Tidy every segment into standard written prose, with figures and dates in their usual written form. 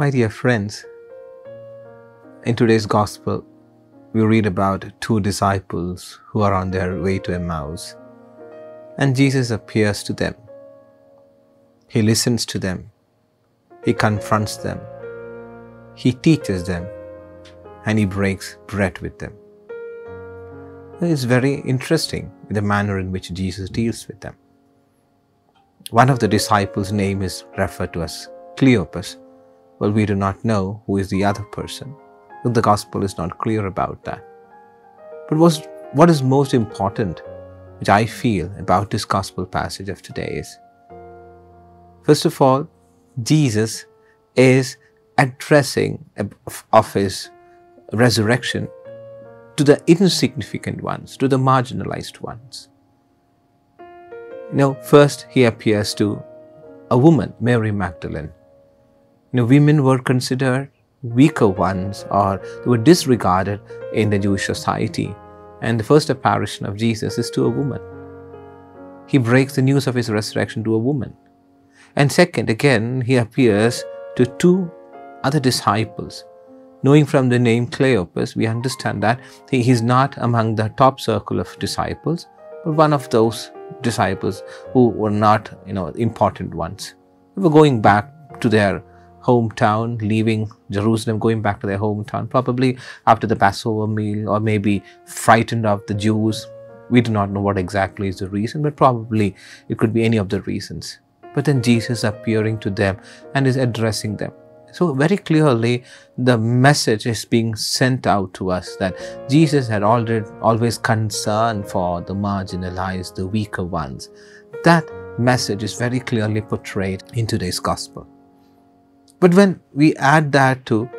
My dear friends, in today's Gospel, we read about two disciples who are on their way to Emmaus, and Jesus appears to them. He listens to them. He confronts them. He teaches them, and He breaks bread with them. It's very interesting the manner in which Jesus deals with them. One of the disciples' name is referred to as Cleopas. Well, we do not know who is the other person. The Gospel is not clear about that. But what is most important, which I feel about this Gospel passage of today is, first of all, Jesus is addressing of His resurrection to the insignificant ones, to the marginalized ones. First He appears to a woman, Mary Magdalene. Women were considered weaker ones, or they were disregarded in the Jewish society. And the first apparition of Jesus is to a woman. He breaks the news of His resurrection to a woman. And second, again, He appears to two other disciples. Knowing from the name Cleopas, we understand that he is not among the top circle of disciples, but one of those disciples who were not, important ones. They were going back to their hometown, leaving Jerusalem, going back to their hometown, probably after the Passover meal, or maybe frightened of the Jews. We do not know what exactly is the reason, but probably it could be any of the reasons. But then Jesus appearing to them and is addressing them. So very clearly, the message is being sent out to us that Jesus had always concern for the marginalized, the weaker ones. That message is very clearly portrayed in today's Gospel. But when we add that to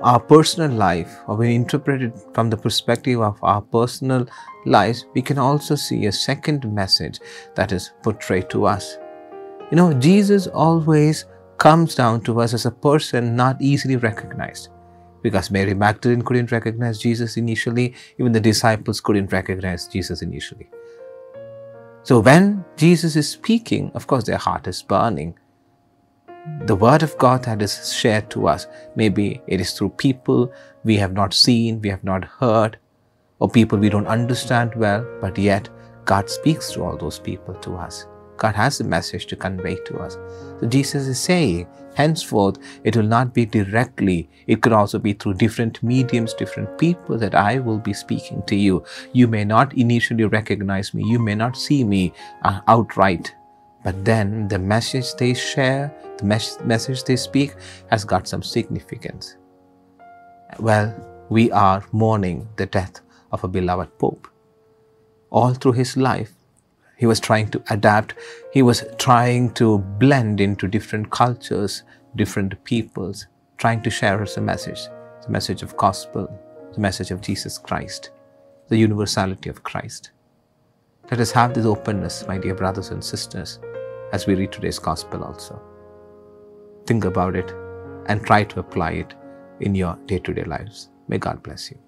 our personal life, or we interpret it from the perspective of our personal lives, we can also see a second message that is portrayed to us. Jesus always comes down to us as a person not easily recognized. Because Mary Magdalene couldn't recognize Jesus initially, even the disciples couldn't recognize Jesus initially. So when Jesus is speaking, of course their heart is burning. The word of God that is shared to us, maybe it is through people we have not seen, we have not heard, or people we don't understand well, but yet God speaks through all those people to us. God has a message to convey to us. So Jesus is saying, henceforth, it will not be directly, it could also be through different mediums, different people that I will be speaking to you. You may not initially recognize me, you may not see me outright, but then the message they share, the message they speak has got some significance. Well, we are mourning the death of a beloved Pope. All through his life, he was trying to adapt. He was trying to blend into different cultures, different peoples, trying to share us a message, the message of gospel, the message of Jesus Christ, the universality of Christ. Let us have this openness, my dear brothers and sisters, as we read today's gospel also. Think about it and try to apply it in your day-to-day lives. May God bless you.